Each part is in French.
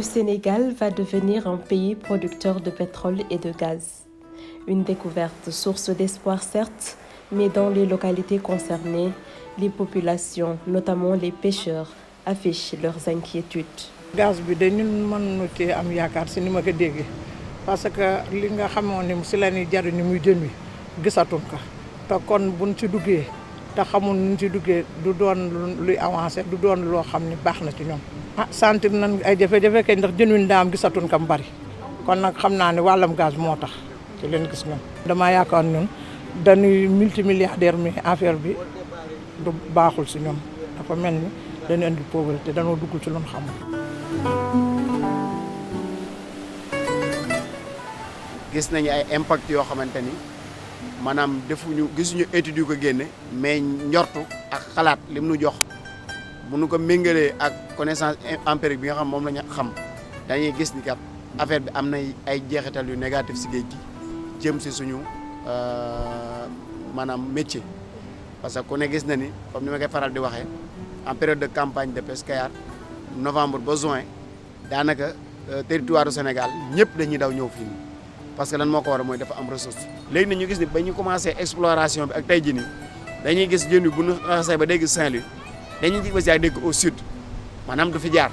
Sénégal va devenir un pays producteur de pétrole et de gaz. Une découverte source d'espoir certes, mais dans les localités concernées, les populations, notamment les pêcheurs, affichent leurs inquiétudes. Gaz bi de ñun mënuñu ci am yaakaar si ni ma ko déggee parce que li nga xamoon ni si la ñuy jariñu muy jën wi gisatuñ ko te kon buñ ci duggee te xamul nuñ ci duggee du doon luy avancé du doon loo xam ni baax na ci ñoom. sentir nañ ay jafe-jafe kay ndax jën wi daam gisatuñ ko mu bari kon nag xam naa ne wàllam gaz moo tax ci leen gis ñoom. damaa yaakaar ñun dañuy multimilliardaire mais affaire bi du baaxul si ñoom dafa mel ni dañu indi pauvreté dañoo dugg ci lu ñu xamul. gis nañu ay impact yoo xamante ni maanaam gisuñu étude yu ko génne mais njortu ak xalaat lim nu jox bu nu ko méngalee ak connaissance empirique bi nga xam moom la ñu xam dañuy gis ni kat affaire bi am na ay jeexital yu négatif si géej gi jëm si suñu maanaam métier. parce que ku ne gis na ni comme ni ma koy faral di waxee en période de campagne de pêche Kayar novembre ba juin daanaka territoire du Sénégal ñëpp dañuy daw ñëw fii parce que lan moo ko war a mooy dafa am ressource. léegi nag ñu gis ni ba ñu commencé exploration bi ak tey jii nii dañuy gis jën wi bu ñu xasee ba dégg Saint-Louis dañuy gis aussi ak dégg au sud maanaam du fi jaar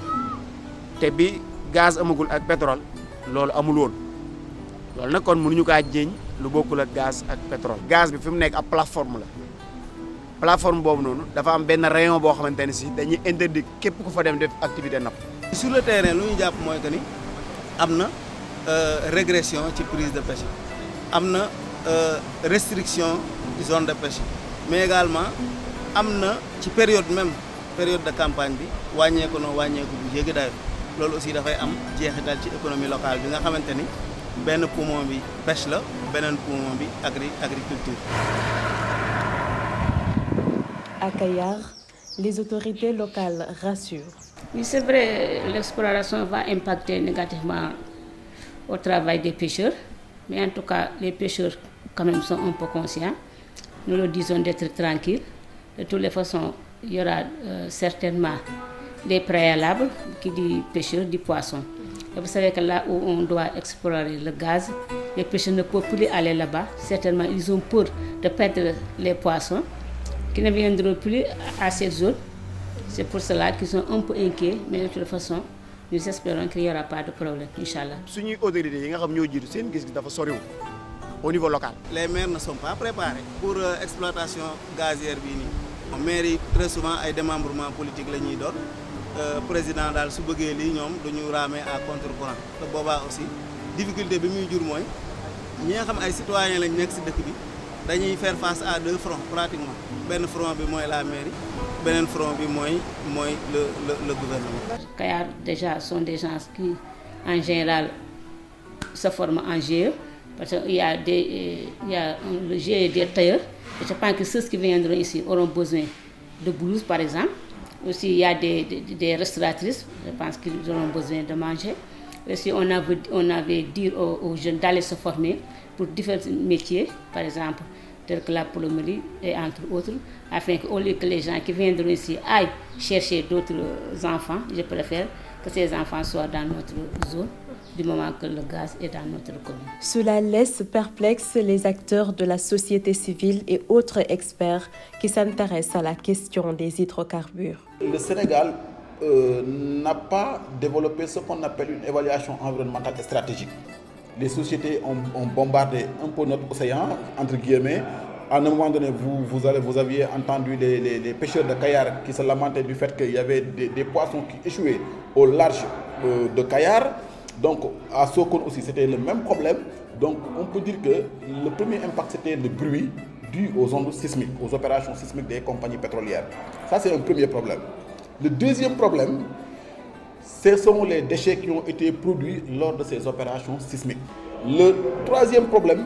te bi gaz amagul ak pétrole loolu amul woon loolu nag kon mënuñu kaa jéeñ lu bokkul ak gaz ak pétrole. gaz bi fi mu nekk ab plateforme la plateforme boobu noonu dafa am benn rayon boo xamante ne si dañuy interdit képp ku fa dem def activité napp. sur le terrain lu ñu jàpp mooy que ni am na régression ci prise de pêche am na restriction zone de pêche mais également am na ci période de campagne bi wàññeeku bu jéggi dayo loolu aussi dafay am jeexital ci économie locale bi nga xamante ni benn poumon bi pêche la beneen poumon bi agriculture. À Kayar, les autorités locales rassurent. Oui, c'est vrai, l'exploration va impacter négativement au travail des pêcheurs, mais en tout cas, les pêcheurs quand même sont un peu conscients. Nous leur disons d'être tranquilles. De toutes les façons, il y aura certainement des préalables qui dit pêcheurs, dit poissons. Et vous savez que là où on doit explorer le gaz, les pêcheurs ne peuvent plus aller là-bas. Certainement, ils ont peur de perdre les poissons qui ne viendront plus à cette zone. C'est pour cela qu'ils sont un peu inquiets, mais de toute façon, nous espérons qu'il n'y aura pas de problème, Inch'Allah. suñuy autorités yi nga xam ñoo jiitu seen gis-gis dafa soriwul au niveau local. Les maires ne sont pas préparés pour exploitation gazière bii nii. maires yi très souvent ay démembrement politique la ñuy doon président daal su bëggee lii ñoom duñu ramer à contre-courant te boobaa aussi difficulté bi muy jur mooy ñi nga xam ay citoyens lañ nekk si dëkk bi dañuy faire face à deux fronts pratiquement benn front bi mooy la mairie beneen front bi mooy le gouvernement. Kayar déjà sont des gens qui en général se forment en GIE parce qu'il y a le GIE des tailleurs et je pense que ceux qui viendront ici auront besoin de blouses par exemple. Aussi il y a des restauratrices, je pense qu'ils auront besoin de manger. Aussi on avait dit aux jeunes d'aller se former pour différents métiers par exemple tels que la plomberie et entre autres, afin qu'au lieu que les gens qui viendront ici aillent chercher d'autres enfants, je préfère que ces enfants soient dans notre zone, du moment que le gaz est dans notre commune. Cela laisse perplexes les acteurs de la société civile et autres experts qui s'intéressent à la question des hydrocarbures. Le Sénégal n'a pas développé ce qu'on appelle une évaluation environnementale et stratégique. Les sociétés ont bombardé un peu notre océan, entre guillemets. À un moment donné, vous aviez entendu les pêcheurs de Kayar qui se lamentaient du fait qu'il y avait des poissons qui échouaient au large de Kayar. Donc, à Sokone aussi, c'était le même problème. Donc, on peut dire que le premier impact, c'était le bruit dû aux ondes sismiques, aux opérations sismiques des compagnies pétrolières. Ça, c'est un premier problème. Le deuxième problème, ce sont les déchets qui ont été produits lors de ces opérations sismiques. Le troisième problème,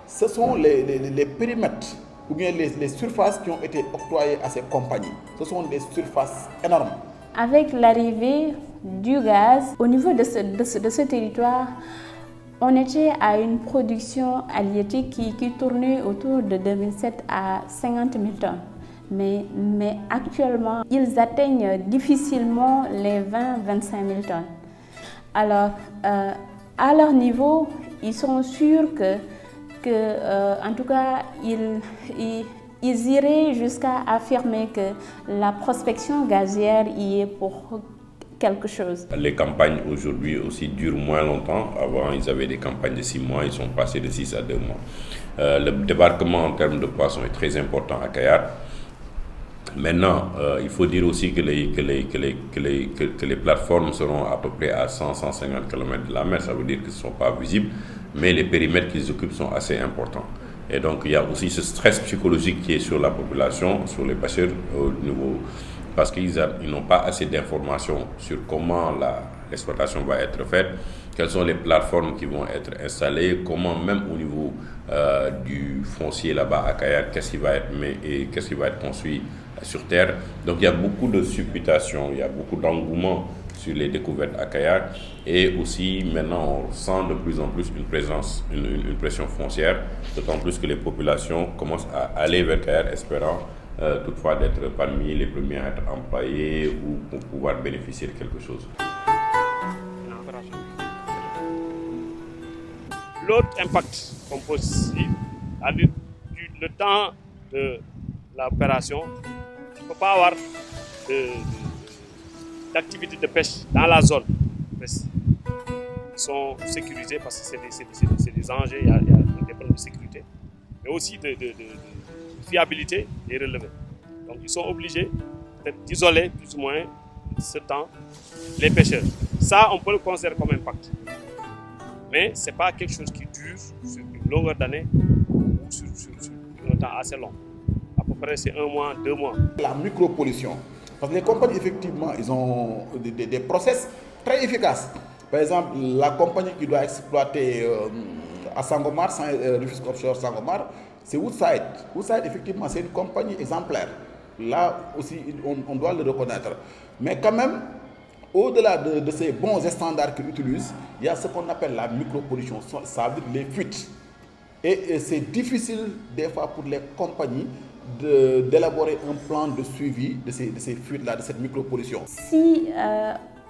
ce sont les périmètres ou bien les surfaces qui ont été octroyées à ces compagnies. Ce sont des surfaces énormes. Avec l'arrivée du gaz, au niveau de ce territoire, on était à une production halieutique qui tournait autour de 2007 à 50 000 tonnes. Mais actuellement, ils atteignent difficilement les 20-25 000 tonnes. Alors, à leur niveau, ils sont sûrs en tout cas, ils iraient jusqu'à affirmer que la prospection gazière y est pour quelque chose. Les campagnes aujourd'hui aussi durent moins longtemps. Avant, ils avaient des campagnes de 6 mois, ils sont passés de 6 à 2 mois. Le débarquement en termes de poissons est très important à Kayar. Maintenant, il faut dire aussi que les plateformes seront à peu près à 100-150 km de la mer. Ça veut dire qu'ils ne sont pas visibles, mais les périmètres qu'ils occupent sont assez importants. Et donc, il y a aussi ce stress psychologique qui est sur la population, sur les pêcheurs, au niveau, parce qu'ils n'ont pas assez d'informations sur comment l'exploitation va être faite, quelles sont les plateformes qui vont être installées, comment même au niveau du foncier là-bas à Kayar, qu'est-ce qui va être construit sur terre. Donc il y a beaucoup de supputations, il y a beaucoup d'engouement sur les découvertes à Kayar, et aussi maintenant on sent de plus en plus une pression foncière, d'autant plus que les populations commencent à aller vers Kayar espérant toutefois d'être parmi les premiers à être employés ou pour pouvoir bénéficier de quelque chose. L'autre impact qu'on peut suivre, c'est-à-dire le temps de l'opération, il ne peut pas avoir d'activité de pêche dans la zone. Ils sont sécurisés parce que c'est des enjeux, il y a des problèmes de sécurité, mais aussi de fiabilité des relevés. Donc ils sont obligés d'isoler plus ou moins ce temps les pêcheurs. Ça, on peut le considérer comme impact. Mais ce n'est pas quelque chose qui dure sur une longueur d'année ou sur un temps assez long. À peu près, c'est 1 mois, 2 mois. La micropollution. Parce que les compagnies, effectivement, ils ont des process très efficaces. Par exemple, la compagnie qui doit exploiter à Sangomar, Rufisque Offshore Sangomar, c'est Woodside. Woodside, effectivement, c'est une compagnie exemplaire. Là aussi, on doit le reconnaître. Mais quand même, au-delà de ces bons standards qu'ils utilisent, il y a ce qu'on appelle la micropollution, ça veut dire les fuites. Et c'est difficile des fois pour les compagnies d'élaborer un plan de suivi de ces fuites-là, de cette micropollution. Si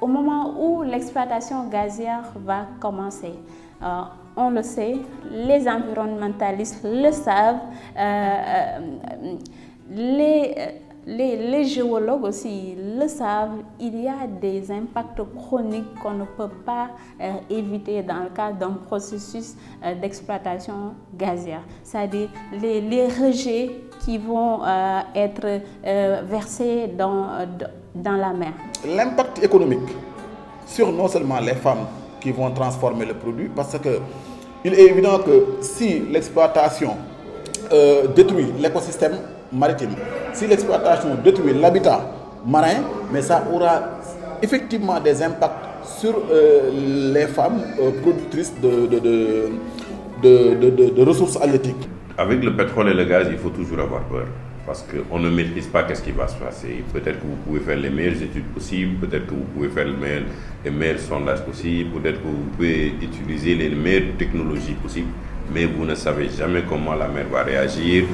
au moment où l'exploitation gazière va commencer, on le sait, les environnementalistes le savent, les géologues aussi le savent, il y a des impacts chroniques qu'on ne peut pas éviter dans le cadre d'un processus d'exploitation gazière. C'est-à-dire les rejets qui vont être versés dans la mer. L'impact économique sur non seulement les femmes qui vont transformer le produit, parce qu'il est évident que si l'exploitation détruit l'écosystème maritime, si l'exploitation détruit l'habitat marin, mais ça aura effectivement des impacts sur les femmes productrices de ressources halieutiques. Avec le pétrole et le gaz, il faut toujours avoir peur. Parce qu'on ne maîtrise pas qu'est-ce qui va se passer. Peut-être que vous pouvez faire les meilleures études possibles, peut-être que vous pouvez faire les meilleurs sondages possibles, peut-être que vous pouvez utiliser les meilleures technologies possibles, mais vous ne savez jamais comment la mer va réagir,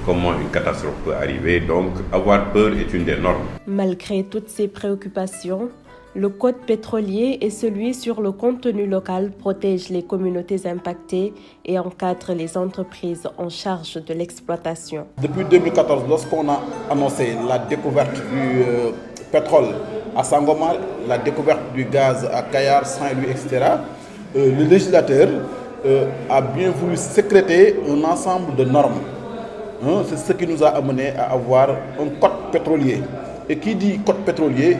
comment une catastrophe peut arriver. Donc, avoir peur est une des normes. Malgré toutes ces préoccupations, le code pétrolier et celui sur le contenu local protègent les communautés impactées et encadrent les entreprises en charge de l'exploitation. Depuis 2014, lorsqu'on a annoncé la découverte du pétrole à Sangomar, la découverte du gaz à Kayar, Saint-Louis, etc., le législateur a bien voulu sécréter un ensemble de normes. C'est ce qui nous a amené à avoir un code pétrolier. Et qui dit code pétrolier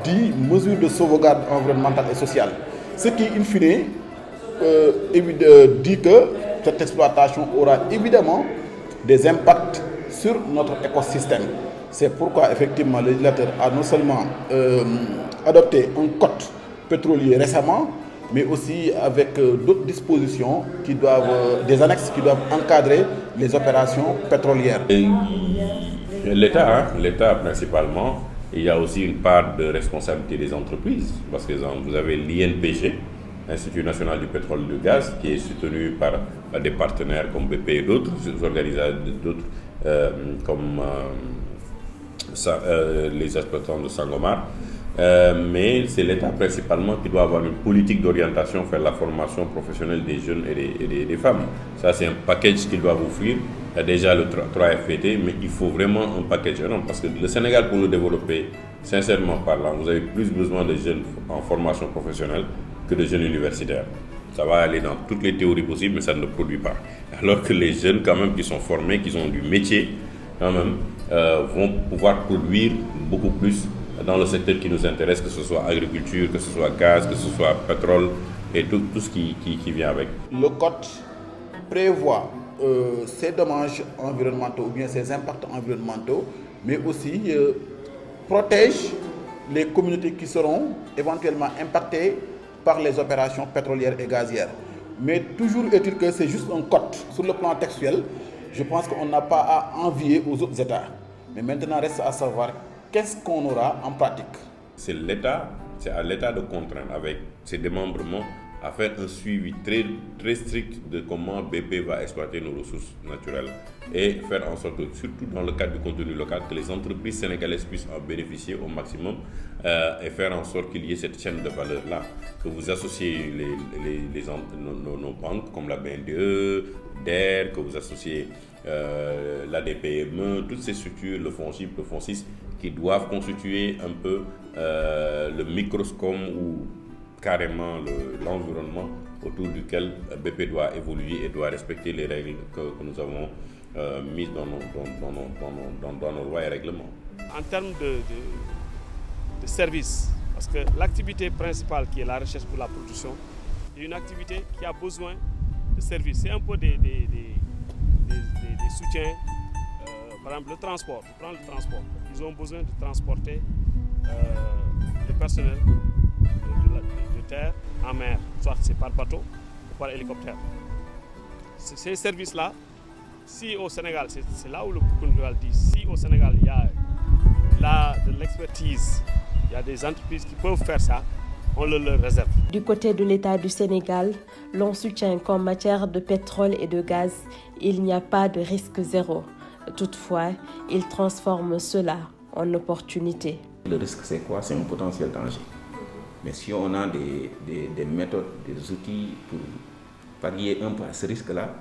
dit mesures de sauvegarde environnementale et sociale. Ce qui, in fine, dit que cette exploitation aura évidemment des impacts sur notre écosystème. C'est pourquoi, effectivement, le législateur a non seulement adopté un code pétrolier récemment, mais aussi avec d'autres dispositions qui doivent, des annexes qui doivent encadrer les opérations pétrolières. L'État principalement. Il y a aussi une part de responsabilité des entreprises, parce que vous avez l'INPG, Institut national du pétrole et du gaz, qui est soutenu par des partenaires comme BP et d'autres organisations, comme les exploitants de Sangomar. mais c'est l'État principalement qui doit avoir une politique d'orientation vers la formation professionnelle des jeunes et des femmes. Ça, c'est un package qu'ils doivent offrir. Il y a déjà le 3FPT, mais il faut vraiment un package énorme parce que le Sénégal, pour le développer, sincèrement parlant, vous avez plus besoin de jeunes en formation professionnelle que de jeunes universitaires. Ça va aller dans toutes les théories possibles, mais ça ne le produit pas. Alors que les jeunes, quand même, qui sont formés, qui ont du métier, quand même, vont pouvoir produire beaucoup plus dans le secteur qui nous intéresse, que ce soit agriculture, que ce soit gaz, que ce soit pétrole et tout ce qui vient avec. Le code prévoit ces dommages environnementaux ou bien ces impacts environnementaux, mais aussi protège les communautés qui seront éventuellement impactées par les opérations pétrolières et gazières. Mais toujours est-il que c'est juste un code. Sur le plan textuel, je pense qu'on n'a pas à envier aux autres États. Mais maintenant, reste à savoir qu'est-ce qu'on aura en pratique. C'est à l'État de contraindre avec ses démembrements à faire un suivi très, très strict de comment BP va exploiter nos ressources naturelles et faire en sorte que, surtout dans le cadre du contenu local, que les entreprises sénégalaises puissent en bénéficier au maximum et faire en sorte qu'il y ait cette chaîne de valeur-là. Que vous associez nos banques comme la BNDE, DER, que vous associez l'ADPME, toutes ces structures, le FONGIP, le FONSIS, qui doivent constituer un peu le microscope ou carrément l'environnement autour duquel BP doit évoluer et doit respecter les règles que nous avons mises dans nos lois et règlements. En termes de services, parce que l'activité principale qui est la recherche pour la production est une activité qui a besoin de services. C'est un peu des soutiens, par exemple le transport. Tu prends le transport. Ils ont besoin de transporter le personnel de terre en mer, soit c'est par bateau ou par hélicoptère. Ces services-là, si au Sénégal, c'est là où le Poukoune rural dit, si au Sénégal il y a de l'expertise, il y a des entreprises qui peuvent faire ça, on le leur réserve. Du côté de l'État du Sénégal, l'on soutient qu'en matière de pétrole et de gaz, il n'y a pas de risque zéro. Toutefois, il transforme cela en opportunité. Le risque, c'est quoi? C'est un potentiel danger. Mais si on a des méthodes, des outils pour pallier un peu à ce risque-là,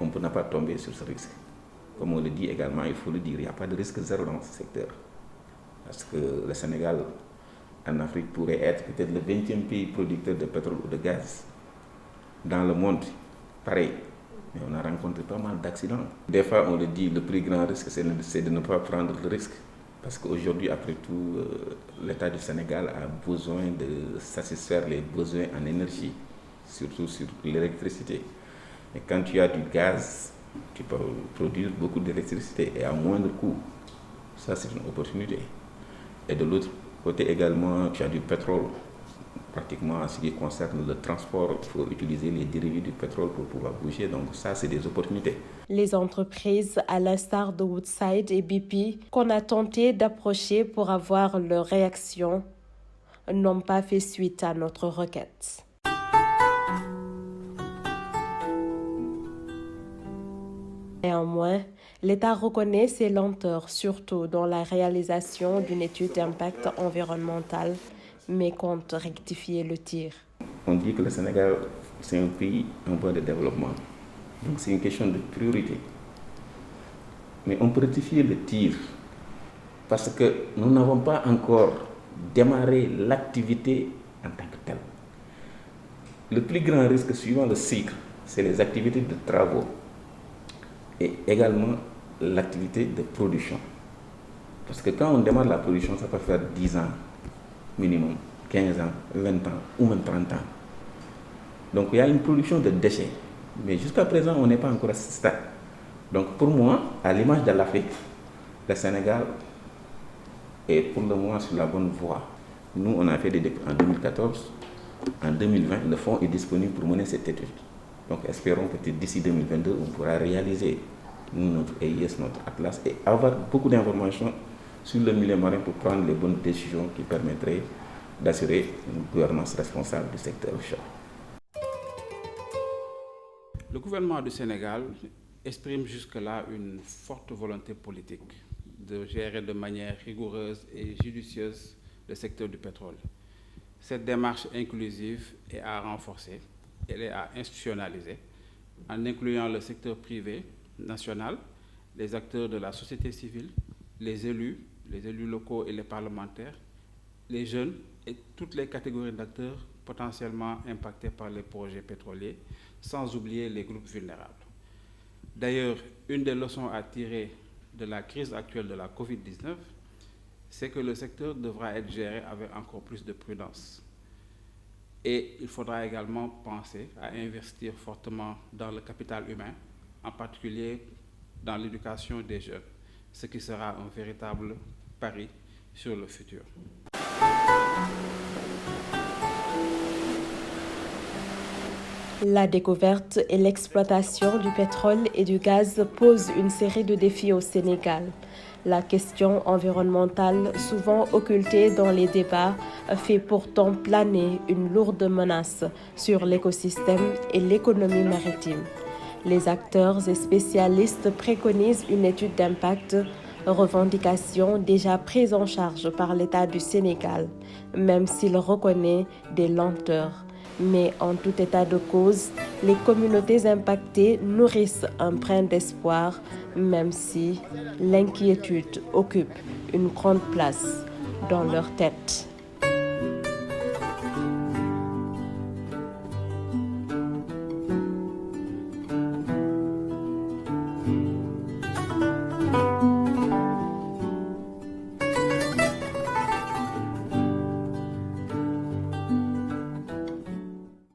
on ne peut pas tomber sur ce risque. Comme on le dit également, il faut le dire, il n'y a pas de risque zéro dans ce secteur. Parce que le Sénégal, en Afrique, pourrait être peut-être le 20e pays producteur de pétrole ou de gaz dans le monde. Pareil. Mais on a rencontré pas mal d'accidents. Des fois, on le dit, le plus grand risque, c'est de ne pas prendre le risque. Parce qu'aujourd'hui, après tout, l'État du Sénégal a besoin de satisfaire les besoins en énergie, surtout sur l'électricité. Et quand tu as du gaz, tu peux produire beaucoup d'électricité et à moindre coût. Ça, c'est une opportunité. Et de l'autre côté également, tu as du pétrole. Pratiquement en ce qui concerne le transport, il faut utiliser les dérivés du pétrole pour pouvoir bouger. Donc ça, c'est des opportunités. Les entreprises, à l'instar de Woodside et BP, qu'on a tenté d'approcher pour avoir leur réaction, n'ont pas fait suite à notre requête. Néanmoins, l'État reconnaît ses lenteurs, surtout dans la réalisation d'une étude d'impact environnemental, mais compte rectifier le tir. On dit que le Sénégal, c'est un pays en voie de développement. Donc c'est une question de priorité. Mais on peut rectifier le tir parce que nous n'avons pas encore démarré l'activité en tant que telle. Le plus grand risque suivant le cycle, c'est les activités de travaux et également l'activité de production. Parce que quand on démarre la production, ça peut faire 10 ans minimum, 15 ans, 20 ans ou même 30 ans. Donc il y a une production de déchets. Mais jusqu'à présent, on n'est pas encore à ce stade. Donc pour moi, à l'image de l'Afrique, le Sénégal est pour le moment sur la bonne voie. Nous, on a fait des dépôts en 2014. En 2020, le fonds est disponible pour mener cette étude. Donc espérons que d'ici 2022, on pourra réaliser notre AIS, notre Atlas et avoir beaucoup d'informations sur le milieu marin pour prendre les bonnes décisions qui permettraient d'assurer une gouvernance responsable du secteur offshore. Le gouvernement du Sénégal exprime jusque-là une forte volonté politique de gérer de manière rigoureuse et judicieuse le secteur du pétrole. Cette démarche inclusive est à renforcer, elle est à institutionnaliser, en incluant le secteur privé national, les acteurs de la société civile, les élus locaux et les parlementaires, les jeunes et toutes les catégories d'acteurs potentiellement impactés par les projets pétroliers, sans oublier les groupes vulnérables. D'ailleurs, une des leçons à tirer de la crise actuelle de la Covid-19, c'est que le secteur devra être géré avec encore plus de prudence. Et il faudra également penser à investir fortement dans le capital humain, en particulier dans l'éducation des jeunes, ce qui sera un véritable pari sur le futur. La découverte et l'exploitation du pétrole et du gaz posent une série de défis au Sénégal. La question environnementale, souvent occultée dans les débats, fait pourtant planer une lourde menace sur l'écosystème et l'économie maritime. Les acteurs et spécialistes préconisent une étude d'impact, revendication déjà prise en charge par l'État du Sénégal, même s'il reconnaît des lenteurs. Mais en tout état de cause, les communautés impactées nourrissent un brin d'espoir, même si l'inquiétude occupe une grande place dans leur tête.